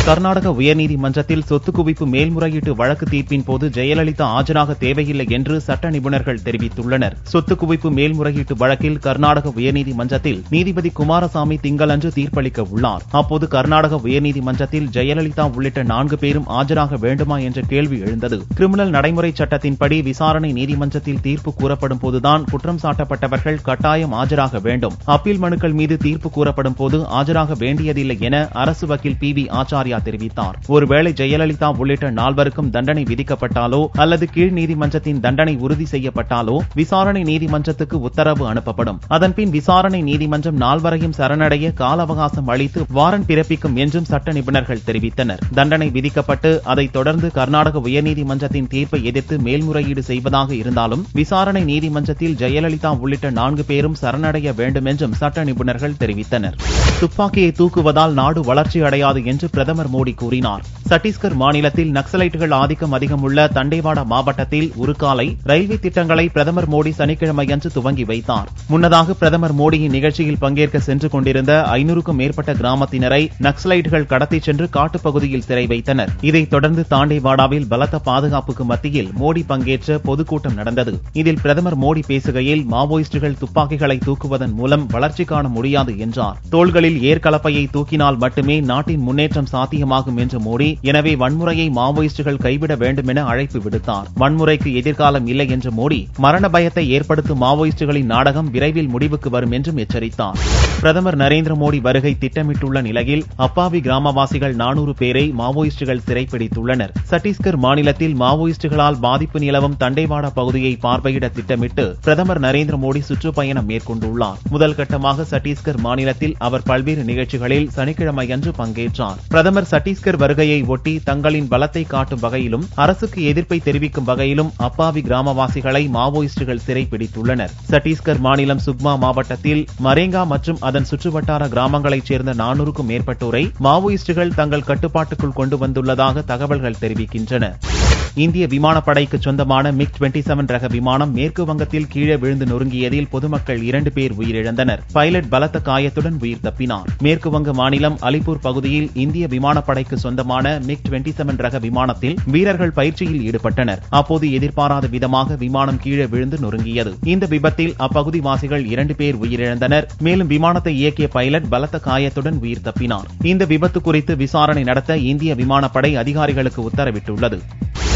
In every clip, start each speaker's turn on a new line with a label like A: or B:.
A: கர்நாடக உயர்நீதிமன்றத்தில் சொத்து குவிப்பு மேல்முறையீட்டு வழக்கு தீர்ப்பின் போது ஜெயலலிதா ஆஜராக தேவையில்லை என்று சட்ட நிபுணர்கள் தெரிவித்துள்ளனர். சொத்து குவிப்பு மேல்முறையீட்டு வழக்கில் கர்நாடக உயர்நீதிமன்றத்தில் நீதிபதி குமாரசாமி திங்களன்று தீர்ப்பளிக்க உள்ளார். அப்போது கர்நாடக உயர்நீதிமன்றத்தில் ஜெயலலிதா உள்ளிட்ட 4 பேரும் ஆஜராக வேண்டுமா என்ற கேள்வி எழுந்தது. கிரிமினல் நடைமுறை சட்டத்தின்படி விசாரணை நீதிமன்றத்தில் தீர்ப்பு கூறப்படும் போதுதான் குற்றம் சாட்டப்பட்டவர்கள் கட்டாயம் ஆஜராக வேண்டும். அப்பீல் மனுக்கள் மீது தீர்ப்பு கூறப்படும் போது ஆஜராக வேண்டியதில்லை என அரசு வக்கீல் பி. ஆச்சாரியா தெரிவித்தார். ஒருவேளை ஜெயலலிதா உள்ளிட்ட 4 தண்டனை விதிக்கப்பட்டாலோ அல்லது கீழ் நீதிமன்றத்தின் தண்டனை உறுதி செய்யப்பட்டாலோ விசாரணை நீதிமன்றத்துக்கு உத்தரவு அனுப்பப்படும். அதன்பின் விசாரணை நீதிமன்றம் 4 சரணடைய கால அவகாசம் அளித்து வாரண்ட் பிறப்பிக்கும் என்றும் சட்ட நிபுணர்கள் தெரிவித்தனர். தண்டனை விதிக்கப்பட்டு அதைத் தொடர்ந்து கர்நாடக உயர்நீதிமன்றத்தின் தீர்ப்பை எதிர்த்து மேல்முறையீடு செய்வதாக இருந்தாலும் விசாரணை நீதிமன்றத்தில் ஜெயலலிதா உள்ளிட்ட 4 பேரும் சரணடைய வேண்டும் என்றும் சட்ட நிபுணர்கள் தெரிவித்தனர். துப்பாக்கியை தூக்குவதால் நாடு வளர்ச்சி அடையாது என்று பிரதமர் மோடி கூறினார். சத்தீஸ்கர் மாநிலத்தில் நக்சலைட்டுகள் ஆதிக்கம் அதிகமுள்ள தண்டேவாடா மாவட்டத்தில் உருக்காலை ரயில்வே திட்டங்களை பிரதமர் மோடி சனிக்கிழமையன்று துவங்கி வைத்தார். முன்னதாக பிரதமர் மோடியின் நிகழ்ச்சியில் பங்கேற்க சென்று கொண்டிருந்த 500க்கும் மேற்பட்ட கிராமத்தினரை நக்சலைட்டுகள் கடத்திச் சென்று காட்டுப்பகுதியில் சிறை வைத்தனர். இதைத் தொடர்ந்து தாண்டேவாடாவில் பலத்த பாதுகாப்புக்கு மத்தியில் மோடி பங்கேற்ற பொதுக்கூட்டம் நடந்தது. இதில் பிரதமர் மோடி பேசுகையில் மாவோயிஸ்டுகள் துப்பாக்கிகளை தூக்குவதன் மூலம் வளர்ச்சி காண முடியாது என்றார். தோள்களில் ஏர்கலப்பையை தூக்கினால் மட்டுமே நாட்டின் முன்னேற்றம் சாத்தியமாகும் என்ற மோடி, எனவே வன்முறையை மாவோயிஸ்டுகள் கைவிட வேண்டும் என அழைப்பு விடுத்தார். வன்முறைக்கு எதிர்காலம் இல்லை என்ற மோடி, மரண பயத்தை ஏற்படுத்தும் மாவோயிஸ்டுகளின் நாடகம் விரைவில் முடிவுக்கு வரும் என்றும் எச்சரித்தார். பிரதமர் நரேந்திர மோடி வருகை திட்டமிட்டுள்ள நிலையில் அப்பாவி கிராமவாசிகள் 400 பேரை மாவோயிஸ்டுகள் சிறைப்பிடித்துள்ளனர். சத்தீஸ்கர் மாநிலத்தில் மாவோயிஸ்டுகளால் பாதிப்பு நிலவும் தண்டேவாடா பகுதியை பார்வையிட திட்டமிட்டு பிரதமர் நரேந்திர மோடி சுற்றுப்பயணம் மேற்கொண்டுள்ளார். முதல் கட்டமாக சத்தீஸ்கர் மாநிலத்தில் அவர் பல்வேறு நிகழ்ச்சிகளில் சனிக்கிழமையன்று பங்கேற்றார். பிரதமர் சத்தீஸ்கர் வருகையை ஒட்டி தங்களின் பலத்தை காட்டும் வகையிலும் அரசுக்கு எதிர்ப்பை தெரிவிக்கும் வகையிலும் அப்பாவி கிராமவாசிகளை மாவோயிஸ்டுகள் சிறைப்பிடித்துள்ளனர். சத்தீஸ்கர் மாநிலம் சுக்மா மாவட்டத்தில் மரேங்கா மற்றும் அதன் சுற்றுவட்டார கிராமங்களைச் சேர்ந்த 400க்கும் மேற்பட்டோரை மாவோயிஸ்டுகள் தங்கள் கட்டுப்பாட்டுக்குள் கொண்டு வந்துள்ளதாக தகவல்கள் தெரிவிக்கின்றன. இந்திய விமானப்படைக்கு சொந்தமான MiG-27 ரக விமானம் மேற்கு வங்கத்தில் கீழே விழுந்து நொறுங்கியதில் பொதுமக்கள் 2 பேர் உயிரிழந்தனர். பைலட் பலத்த காயத்துடன் உயிர் தப்பினார். மேற்கு வங்க மாநிலம் அலிப்பூர் பகுதியில் இந்திய விமானப்படைக்கு சொந்தமான MiG-27 ரக விமானத்தில் வீரர்கள் பயிற்சியில் ஈடுபட்டனர். அப்போது எதிர்பாராத விதமாக விமானம் கீழே விழுந்து நொறுங்கியது. இந்த விபத்தில் அப்பகுதி வாசிகள் 2 பேர் உயிரிழந்தனர். மேலும் விமானத்தை இயக்கிய பைலட் பலத்த காயத்துடன் உயிர் தப்பினார். இந்த விபத்து குறித்து விசாரணை நடத்த இந்திய விமானப்படை அதிகாரிகளுக்கு உத்தரவிட்டுள்ளது.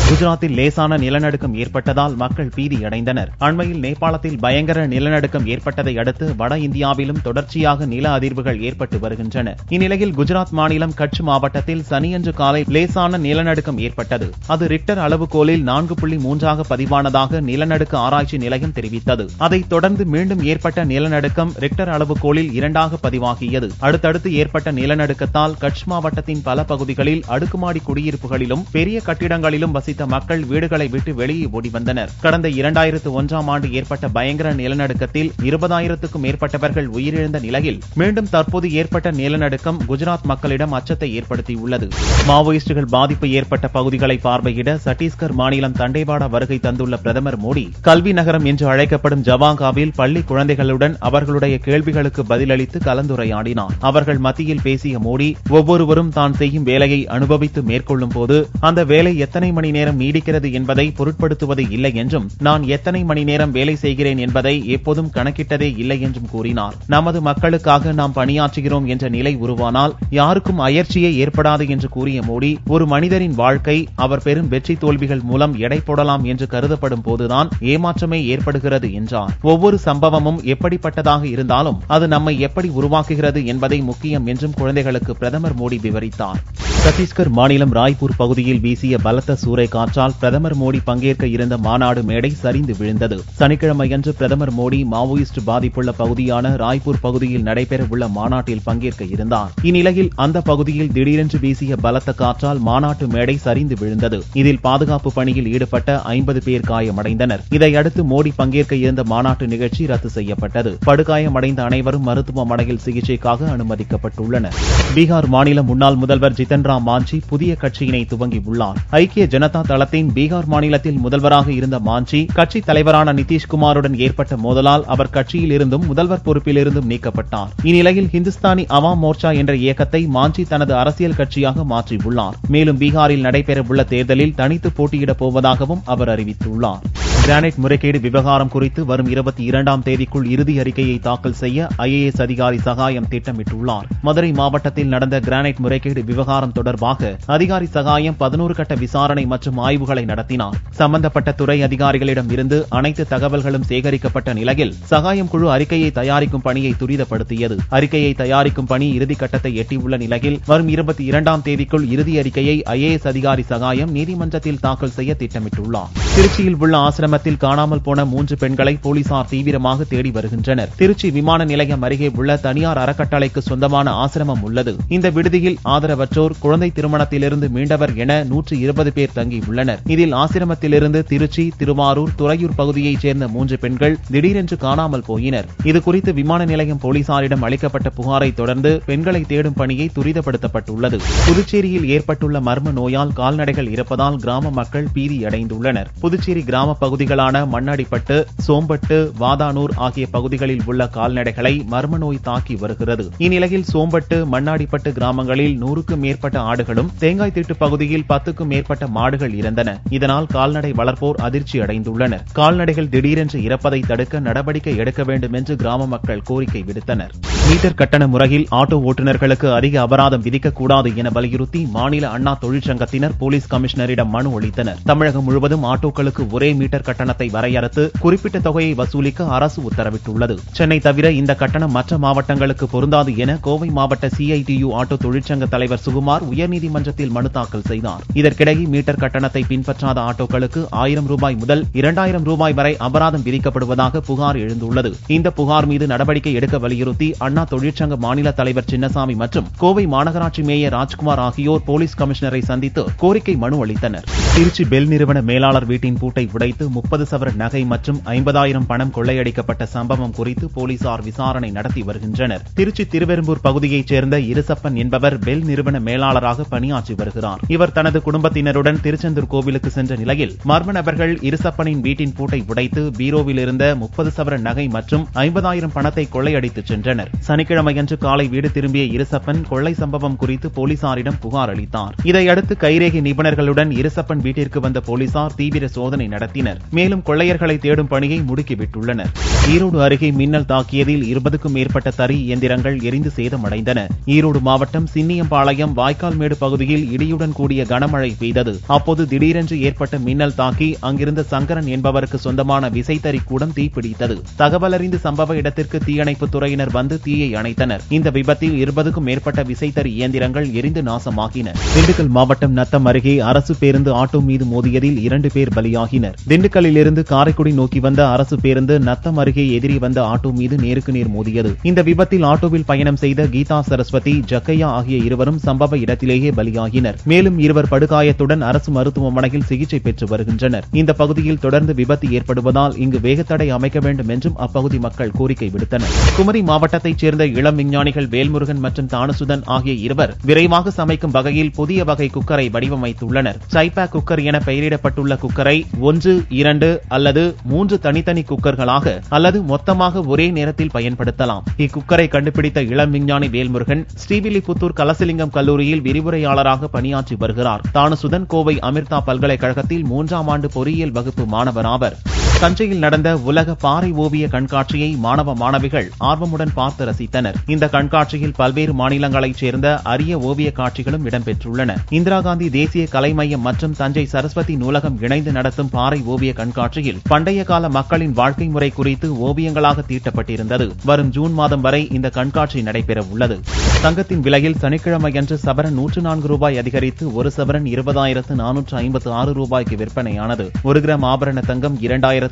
A: குஜராத்தில் லேசான நிலநடுக்கம் ஏற்பட்டதால் மக்கள் பீதியடைந்தனர். அண்மையில் நேபாளத்தில் பயங்கர நிலநடுக்கம் ஏற்பட்டதை அடுத்து வட இந்தியாவிலும் தொடர்ச்சியாக நில அதிர்வுகள் ஏற்பட்டு வருகின்றன. இந்நிலையில் குஜராத் மாநிலம் கட்ச் மாவட்டத்தில் சனியன்று காலை லேசான நிலநடுக்கம் ஏற்பட்டது. அது ரிக்டர் அளவுகோலில் 4.3 பதிவானதாக நிலநடுக்க ஆராய்ச்சி நிலையம் தெரிவித்தது. அதைத் தொடர்ந்து மீண்டும் ஏற்பட்ட நிலநடுக்கம் ரிக்டர் அளவுகோலில் 2 பதிவாகியது. அடுத்தடுத்து ஏற்பட்ட நிலநடுக்கத்தால் கட்ச் மாவட்டத்தின் பல பகுதிகளில் அடுக்குமாடி குடியிருப்புகளிலும் பெரிய கட்டிடங்களிலும் வசித்த மக்கள் வீடுகளை விட்டு வெளியே ஓடி வந்தனர். கடந்த 2001ஆம் ஆண்டு ஏற்பட்ட பயங்கர நிலநடுக்கத்தில் 20,000க்கும் மேற்பட்டவர்கள் உயிரிழந்த நிலையில் மீண்டும் தற்போது ஏற்பட்ட நிலநடுக்கம் குஜராத் மக்களிடம் அச்சத்தை ஏற்படுத்தியுள்ளது. மாவோயிஸ்டுகள் பாதிப்பு ஏற்பட்ட பகுதிகளை பார்வையிட சத்தீஸ்கர் மாநிலம் தண்டேவாடா வருகை தந்துள்ள பிரதமர் மோடி கல்வி நகரம் என்று அழைக்கப்படும் ஜவாங்காவில் பள்ளி குழந்தைகளுடன் அவர்களுடைய கேள்விகளுக்கு பதிலளித்து கலந்துரையாடினார். அவர்கள் மத்தியில் பேசிய மோடி, ஒவ்வொருவரும் தான் செய்யும் வேலையை அனுபவித்து மேற்கொள்ளும் போது அந்த வேலை எத்தனை மணி நேரம் நீடிக்கிறது என்பதை பொருட்படுத்துவது இல்லை என்றும், நான் எத்தனை மணி நேரம் வேலை செய்கிறேன் என்பதை எப்போதும் கணக்கிட்டதே இல்லை என்றும் கூறினார். நமது மக்களுக்காக நாம் பணியாற்றுகிறோம் என்ற நிலை உருவானால் யாருக்கும் அயற்சியே ஏற்படாது என்று கூறிய மோடி, ஒரு மனிதரின் வாழ்க்கை அவர் பெரும் வெற்றி தோல்விகள் மூலம் எடை போடலாம் என்று கருதப்படும் போதுதான் ஏமாற்றமே ஏற்படுகிறது என்றார். ஒவ்வொரு சம்பவமும் எப்படிப்பட்டதாக இருந்தாலும் அது நம்மை எப்படி உருவாக்குகிறது என்பதை முக்கியம் என்றும் குழந்தைகளுக்கு பிரதமர் மோடி விவரித்தார். சத்தீஸ்கர் மாநிலம் ராய்ப்பூர் பகுதியில் வீசிய பலத்த சூறை காற்றால் பிரதமர் மோடி பங்கேற்க இருந்த மாநாடு மேடை சரிந்து விழுந்தது. சனிக்கிழமையன்று பிரதமர் மோடி மாவோயிஸ்ட் பாதிப்புள்ள பகுதியான ராய்ப்பூர் பகுதியில் நடைபெறவுள்ள மாநாட்டில் பங்கேற்க இருந்தார். இந்நிலையில் அந்த பகுதியில் திடீரென்று வீசிய பலத்த காற்றால் மாநாட்டு மேடை சரிந்து விழுந்தது. இதில் பாதுகாப்பு பணியில் ஈடுபட்ட 50 பேர் காயமடைந்தனர். இதையடுத்து மோடி பங்கேற்க இருந்த மாநாட்டு நிகழ்ச்சி ரத்து செய்யப்பட்டது. படுகாயமடைந்த அனைவரும் மருத்துவமனையில் சிகிச்சைக்காக அனுமதிக்கப்பட்டுள்ளனர். பீகார் மாநில முன்னாள் முதல்வர் ஜித்தன் ராம் மாஞ்சி புதிய கட்சியினை துவங்கியுள்ளார். ஐக்கிய ஜனதா தளத்தின் பீகார் மாநிலத்தில் முதல்வராக இருந்த மாஞ்சி கட்சி தலைவரான நிதிஷ்குமாருடன் ஏற்பட்ட மோதலால் அவர் கட்சியில் இருந்தும் முதல்வர் பொறுப்பில் இருந்தும் நீக்கப்பட்டார். இந்நிலையில் ஹிந்துஸ்தானி அவாம் மோர்ச்சா என்ற இயக்கத்தை மாஞ்சி தனது அரசியல் கட்சியாக மாற்றியுள்ளார். மேலும் பீகாரில் நடைபெறவுள்ள தேர்தலில் தனித்து போட்டியிடப் போவதாகவும் அவர் அறிவித்துள்ளார். கிரானைட் முறைகேடு விவகாரம் குறித்து வரும் 22ஆம் தேதிக்குள் இறுதி அறிக்கையை தாக்கல் செய்ய IAS அதிகாரி சகாயம் திட்டமிட்டுள்ளார். மதுரை மாவட்டத்தில் நடந்த கிரானைட் முறைகேடு விவகாரம் தொடர்பாக அதிகாரி சகாயம் 11 கட்ட விசாரணை மற்றும் ஆய்வுகளை நடத்தினார். சம்பந்தப்பட்ட துறை அதிகாரிகளிடம் இருந்து அனைத்து தகவல்களும் சேகரிக்கப்பட்ட நிலையில் சகாயம் குழு அறிக்கையை தயாரிக்கும் பணியை துரிதப்படுத்தியது. அறிக்கையை தயாரிக்கும் பணி இறுதி கட்டத்தை எட்டியுள்ள நிலையில் வரும் 22ஆம் தேதிக்குள் இறுதி அறிக்கையை IAS அதிகாரி சகாயம் நீதிமன்றத்தில் தாக்கல் செய்ய திட்டமிட்டுள்ளார். திருச்சியில் உள்ள ஆசிரமத்தில் காணாமல் போன 3 பெண்களை போலீசார் தீவிரமாக தேடி வருகின்றனர். திருச்சி விமான நிலையம் அருகே உள்ள தனியார் அறக்கட்டளைக்கு சொந்தமான ஆசிரமம் உள்ளது. இந்த விடுதியில் ஆதரவற்றோர், குழந்தை திருமணத்திலிருந்து மீண்டவர் என 120 பேர் தங்கியுள்ளனர். இதில் ஆசிரமத்திலிருந்து திருச்சி, திருவாரூர், துறையூர் பகுதியைச் சேர்ந்த 3 பெண்கள் திடீரென்று காணாமல் போயினர். இதுகுறித்து விமான நிலையம் போலீசாரிடம் அளிக்கப்பட்ட புகாரை தொடர்ந்து பெண்களை தேடும் பணியை துரிதப்படுத்தப்பட்டுள்ளது. புதுச்சேரியில் ஏற்பட்டுள்ள மர்ம நோயால் கால்நடைகள் இறப்பதால் கிராம மக்கள் பீதியடைந்துள்ளனர். புதுச்சேரி கிராம பகுதிகளான மண்ணாடிப்பட்டு, சோம்பட்டு, வாதானூர் ஆகிய பகுதிகளில் உள்ள கால்நடைகளை மர்ம நோய் தாக்கி வருகிறது. இந்நிலையில் சோம்பட்டு, மண்ணாடிப்பட்டு கிராமங்களில் 100க்கும் மேற்பட்ட ஆடுகளும், தேங்காய்திட்டு பகுதியில் 10க்கும் மேற்பட்ட மாடுகள் இறந்தன. இதனால் கால்நடை வளர்ப்போர் அதிர்ச்சி அடைந்துள்ளனர். கால்நடைகள் திடீரென்று இறப்பதை தடுக்க நடவடிக்கை எடுக்க வேண்டும் என்று கிராம மக்கள் கோரிக்கை விடுத்தனர். மீட்டர் கட்டண முறையில் ஆட்டோ ஓட்டுநர்களுக்கு அதிக அபராதம் விதிக்கக்கூடாது என வலியுறுத்தி மாநில அண்ணா தொழிற்சங்கத்தினர் போலீஸ் கமிஷனரிடம் மனு அளித்தனர். தமிழகம் முழுவதும் ஆட்டோக்களுக்கு ஒரே மீட்டர் கட்டணத்தை வரையறுத்து குறிப்பிட்ட தொகையை வசூலிக்க அரசு உத்தரவிட்டுள்ளது. சென்னை தவிர இந்த கட்டணம் மற்ற மாவட்டங்களுக்கு பொருந்தாது என கோவை மாவட்ட CITU ஆட்டோ தொழிற்சங்க தலைவர் சுகுமார் உயர்நீதிமன்றத்தில் மனு தாக்கல் செய்தார். இதற்கிடையே மீட்டர் கட்டணத்தை பின்பற்றாத ஆட்டோக்களுக்கு 1000 ரூபாய் முதல் 2000 ரூபாய் வரை அபராதம் விதிக்கப்படுவதாக புகார் எழுந்துள்ளது. இந்த புகார் மீது நடவடிக்கை எடுக்க வலியுறுத்தி அண்ணா தொழிற்சங்க மாநில தலைவர் சின்னசாமி மற்றும் கோவை மாநகராட்சி மேயர் ராஜ்குமார் ஆகியோர் போலீஸ் கமிஷனரை சந்தித்து கோரிக்கை மனு அளித்தனர். திருச்சி பெல் நிறுவன மேலாளர் வீட்டின் பூட்டை உடைத்து 30 சவர நகை மற்றும் 50,000 பணம் கொள்ளையடிக்கப்பட்ட சம்பவம் குறித்து போலீசார் விசாரணை நடத்தி வருகின்றனர். திருச்சி திருவெரும்பூர் பகுதியைச் சேர்ந்த இருசப்பன் என்பவர் பெல் நிறுவன மேலாளராக பணியாற்றி வருகிறார். இவர் தனது குடும்பத்தினருடன் திருச்செந்தூர் கோவிலுக்கு சென்ற நிலையில் மர்ம நபர்கள் இருசப்பனின் வீட்டின் பூட்டை உடைத்து பீரோவில் இருந்த 30 சவர நகை மற்றும் 50,000 பணத்தை கொள்ளையடித்து சென்றனர். சனிக்கிழமையன்று காலை வீடு திரும்பிய இருசப்பன் கொள்ளை சம்பவம் குறித்து போலீசாரிடம் புகார் அளித்தார். இதையடுத்து கைரேகை நிபுணர்களுடன் இருசப்பன் வீட்டிற்கு வந்த போலீசார் தீவிர சோதனை நடத்தினர். மேலும் கொள்ளையர்களை தேடும் பணியை முடுக்கிவிட்டுள்ளனர். ஈரோடு அருகே மின்னல் தாக்கியதில் 20க்கும் மேற்பட்ட தறி இயந்திரங்கள் எரிந்து சேதமடைந்தன. ஈரோடு மாவட்டம் சின்னியம்பாளையம் வாய்க்கால்மேடு பகுதியில் இடியுடன் கூடிய கனமழை பெய்தது. அப்போது திடீரென்று ஏற்பட்ட மின்னல் தாக்கி அங்கிருந்த சங்கரன் என்பவருக்கு சொந்தமான விசைத்தறி கூடம் தீப்பிடித்தது. தகவல் அறிந்து சம்பவ இடத்திற்கு தீயணைப்பு துறையினர் வந்து தீயை அணைத்தனர். இந்த விபத்தில் 20க்கும் மேற்பட்ட விசைத்தறி இயந்திரங்கள் எரிந்து நாசமாகின. திண்டுக்கல் மாவட்டம் நத்தம் அருகே அரசு பேருந்து ஆட்டோ மீது மோதியதில் 2 பேர் பலியாகினர். திண்டுக்கல்லில் இருந்து காரைக்குடி நோக்கி வந்த அரசு பேருந்து நத்தம் அருகே எதிரி வந்த ஆட்டோ மீது நேருக்கு நேர் மோதியது. இந்த விபத்தில் ஆட்டோவில் பயணம் செய்த கீதா சரஸ்வதி, ஜக்கையா ஆகிய இருவரும் சம்பவ இடத்திலேயே பலியாகினர். மேலும் 2 படுகாயத்துடன் அரசு மருத்துவமனையில் சிகிச்சை பெற்று வருகின்றனர். இந்த பகுதியில் தொடர்ந்து விபத்து ஏற்படுவதால் இங்கு வேகத்தடை அமைக்க வேண்டும் என்றும் அப்பகுதி மக்கள் கோரிக்கை விடுத்தனர். குமரி மாவட்டத்தைச் சேர்ந்த இளம் விஞ்ஞானிகள் வேல்முருகன் மற்றும் தானுசுதன் ஆகிய இருவர் விரைவாக சமைக்கும் வகையில் புதிய வகை குக்கரை வடிவமைத்துள்ளனர். சைபேக் குக்கர் என பெயரிடப்பட்டுள்ள குக்கரை 1, 2 அல்லது 3 தனித்தனி குக்கர்களாக அல்லது மொத்தமாக ஒரே நேரத்தில் பயன்படுத்தலாம். இக்குக்கரை கண்டுபிடித்த இளம் விஞ்ஞானி வேல்முருகன் ஸ்ரீவில்லிபுத்தூர் கலசலிங்கம் கல்லூரியில் விரிவுரையாளராக பணியாற்றி வருகிறார். தானுசுதன் கோவை அமிர்தா பல்கலைக்கழகத்தில் 3ஆம் ஆண்டு பொறியியல் வகுப்பு மாணவராவர். தஞ்சையில் நடந்த உலக பாறை ஓவிய கண்காட்சியை மாணவ மாணவிகள் ஆர்வமுடன் பார்த்து ரசித்தனர். இந்த கண்காட்சியில் பல்வேறு மாநிலங்களைச் சேர்ந்த அரிய ஓவிய காட்சிகளும் இடம்பெற்றுள்ளன. இந்திரா காந்தி தேசிய கலை மையம் மற்றும் தஞ்சை சரஸ்வதி நூலகம் இணைந்து நடத்தும் பாறை ஓவிய கண்காட்சியில் பண்டைய கால மக்களின் வாழ்க்கை முறை குறித்து ஓவியங்களாக தீட்டப்பட்டிருந்தது. வரும் ஜூன் மாதம் வரை இந்த கண்காட்சி நடைபெற உள்ளது. தங்கத்தின் விலையில் சனிக்கிழமையன்று சவரன் 104 ரூபாய் அதிகரித்து 1 சவரன் 20,456 ரூபாய்க்கு விற்பனையானது. 1 கிராம் ஆபரண தங்கம் 2,000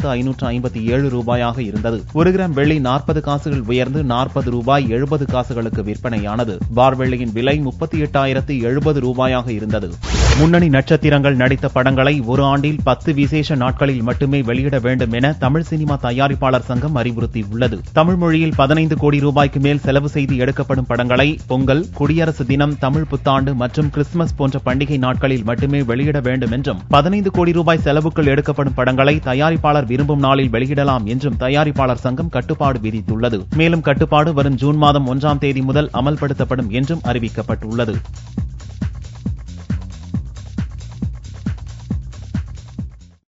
A: ரூபாயாக இருந்தது. 1 கிராம் வெள்ளி 40 காசுகள் உயர்ந்து ₹40.70 விற்பனையானது. பார் வெள்ளியின் விலை 38,070 ரூபாயாக இருந்தது. முன்னணி நட்சத்திரங்கள் நடித்த படங்களை ஒரு ஆண்டில் 10 விசேஷ நாட்களில் மட்டுமே வெளியிட வேண்டும் என தமிழ் சினிமா தயாரிப்பாளர் சங்கம் அறிவுறுத்தியுள்ளது. தமிழ் மொழியில் 15 கோடி ரூபாய்க்கு மேல் செலவு செய்து எடுக்கப்படும் படங்களை பொங்கல், குடியரசு தினம், தமிழ் புத்தாண்டு மற்றும் கிறிஸ்துமஸ் போன்ற பண்டிகை நாட்களில் மட்டுமே வெளியிட வேண்டும் என்றும் 15 கோடி ரூபாய் செலவுக்குள் எடுக்கப்படும் படங்களை தயாரிப்பாளர் விரும்பும் நாளில் வெளியிடலாம் என்றும் தயாரிப்பாளர் சங்கம் கட்டுப்பாடு விதித்துள்ளது. மேலும் கட்டுப்பாடு வரும் ஜூன் மாதம் 1ஆம் தேதி முதல் அமல்படுத்தப்படும் என்றும் அறிவிக்கப்பட்டுள்ளது.